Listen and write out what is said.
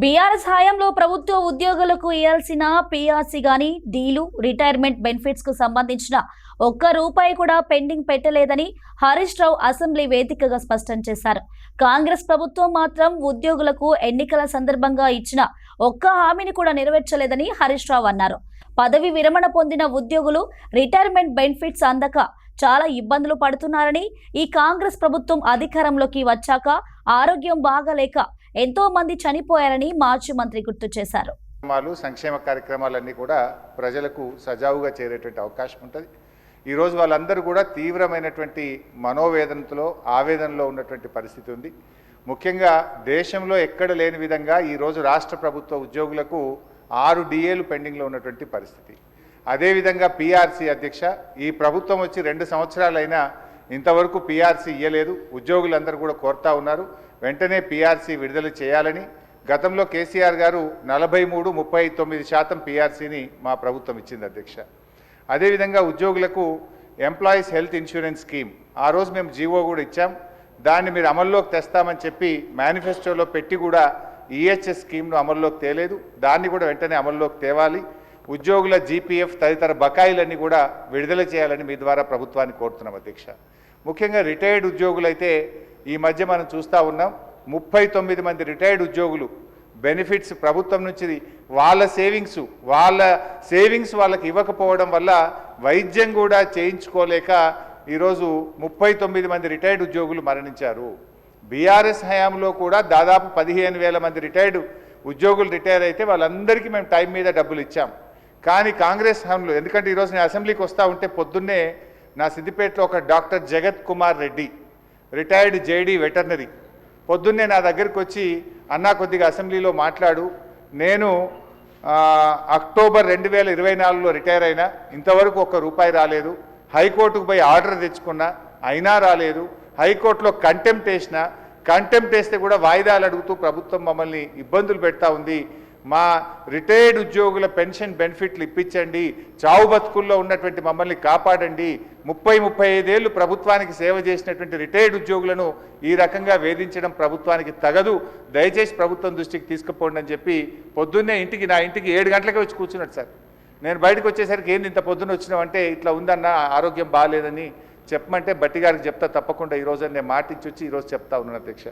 BRS హయాంలో ప్రభుత్వ ఉద్యోగులకు ఇవ్వాల్సిన పీఆర్సీ గాని డీలు రిటైర్మెంట్ బెనిఫిట్స్ కు సంబంధించిన ఒక్క రూపాయి కూడా పెండింగ్ పెట్టలేదని హరీష్ రావు అసెంబ్లీ వేదికగా స్పష్టం చేశారు. కాంగ్రెస్ ప్రభుత్వం మాత్రం ఉద్యోగులకు ఎన్నికల సందర్భంగా ఇచ్చిన ఒక్క హామీని కూడా నెరవేర్చలేదని హరీష్ రావు అన్నారు. పదవి విరమణ పొందిన ఉద్యోగులు రిటైర్మెంట్ బెనిఫిట్స్ అందక చాలా ఇబ్బందులు పడుతున్నారని, ఈ కాంగ్రెస్ ప్రభుత్వం అధికారంలోకి వచ్చాక ఆరోగ్యం బాగలేక ఎంతో మంది చనిపోయారని మాజీ మంత్రి గుర్తు చేశారు. సంక్షేమ కార్యక్రమాలన్నీ కూడా ప్రజలకు సజావుగా చేరేటువంటి అవకాశం ఉంటుంది. ఈరోజు వాళ్ళందరూ కూడా తీవ్రమైనటువంటి మనోవేదనతో ఆవేదనలో ఉన్నటువంటి పరిస్థితి ఉంది. ముఖ్యంగా దేశంలో ఎక్కడ లేని విధంగా ఈరోజు రాష్ట్ర ప్రభుత్వ ఉద్యోగులకు 6 డిఏలు పెండింగ్లో ఉన్నటువంటి పరిస్థితి. అదేవిధంగా పీఆర్సీ అధ్యక్ష, ఈ ప్రభుత్వం వచ్చి 2 సంవత్సరాలైనా ఇంతవరకు పీఆర్సీ ఇవ్వలేదు. ఉద్యోగులందరూ కూడా కోరుతా ఉన్నారు వెంటనే పీఆర్సీ విడుదల చేయాలని. గతంలో కేసీఆర్ గారు 43-39% పీఆర్సీని మా ప్రభుత్వం ఇచ్చింది అధ్యక్ష. అదేవిధంగా ఉద్యోగులకు ఎంప్లాయీస్ హెల్త్ ఇన్సూరెన్స్ స్కీమ్ ఆ రోజు మేము జీవో కూడా ఇచ్చాం. దాన్ని మీరు అమల్లోకి తెస్తామని చెప్పి మేనిఫెస్టోలో పెట్టి కూడా ఈహెచ్ఎస్ స్కీమ్ను అమల్లోకి తేలేదు. దాన్ని కూడా వెంటనే అమల్లోకి తేవాలి. ఉద్యోగుల జీపీఎఫ్ తదితర బకాయిలన్నీ కూడా విడుదల చేయాలని మీ ద్వారా ప్రభుత్వాన్ని కోరుతున్నాం అధ్యక్ష. ముఖ్యంగా రిటైర్డ్ ఉద్యోగులైతే ఈ మధ్య మనం చూస్తూ ఉన్నాం 39 మంది రిటైర్డ్ ఉద్యోగులు బెనిఫిట్స్ ప్రభుత్వం నుంచి వాళ్ళ సేవింగ్స్ వాళ్ళకి ఇవ్వకపోవడం వల్ల వైద్యం కూడా చేయించుకోలేక ఈరోజు 39 మంది రిటైర్డ్ ఉద్యోగులు మరణించారు. బీఆర్ఎస్ హయాంలో కూడా దాదాపు 15,000 మంది రిటైర్డ్ ఉద్యోగులు రిటైర్ అయితే వాళ్ళందరికీ మేము టైం మీద డబ్బులు ఇచ్చాం. కానీ కాంగ్రెస్ హయాంలో, ఎందుకంటే ఈరోజు నేను అసెంబ్లీకి వస్తూ ఉంటే పొద్దున్నే నా సిద్దిపేటలో ఒక డాక్టర్ జగత్ Kumar Reddy retired JD veterinary పొద్దున్నే నా దగ్గరికి వచ్చి, అన్నా కొద్దిగా అసెంబ్లీలో మాట్లాడు, నేను అక్టోబర్ 2024లో రిటైర్ అయినా, ఇంతవరకు ₹1 రాలేదు. హైకోర్టుకు పోయి ఆర్డర్ తెచ్చుకున్నా అయినా రాలేదు. హైకోర్టులో కంటెంప్ట్ వేస్తే కూడా వాయిదాలు అడుగుతూ ప్రభుత్వం మమ్మల్ని ఇబ్బందులు పెడతా ఉంది. మా రిటైర్డ్ ఉద్యోగుల పెన్షన్ బెనిఫిట్లు ఇప్పించండి, చావు బతుకుల్లో ఉన్నటువంటి మమ్మల్ని కాపాడండి. 30-35 ఏళ్ళు ప్రభుత్వానికి సేవ చేసినటువంటి రిటైర్డ్ ఉద్యోగులను ఈ రకంగా వేధించడం ప్రభుత్వానికి తగదు, దయచేసి ప్రభుత్వం దృష్టికి తీసుకుపోండి అని చెప్పి పొద్దున్నే నా ఇంటికి 7 గంటలకే వచ్చి కూర్చున్నాడు సార్. నేను బయటకు వచ్చేసరికి ఏంది ఇంత పొద్దున్న వచ్చినామంటే, ఇట్లా ఉందన్న ఆరోగ్యం బాగాలేదని చెప్పమంటే బట్టి గారికి చెప్తా తప్పకుండా ఈరోజు నేను మాటించి వచ్చి ఈరోజు చెప్తా ఉన్నాను అధ్యక్ష.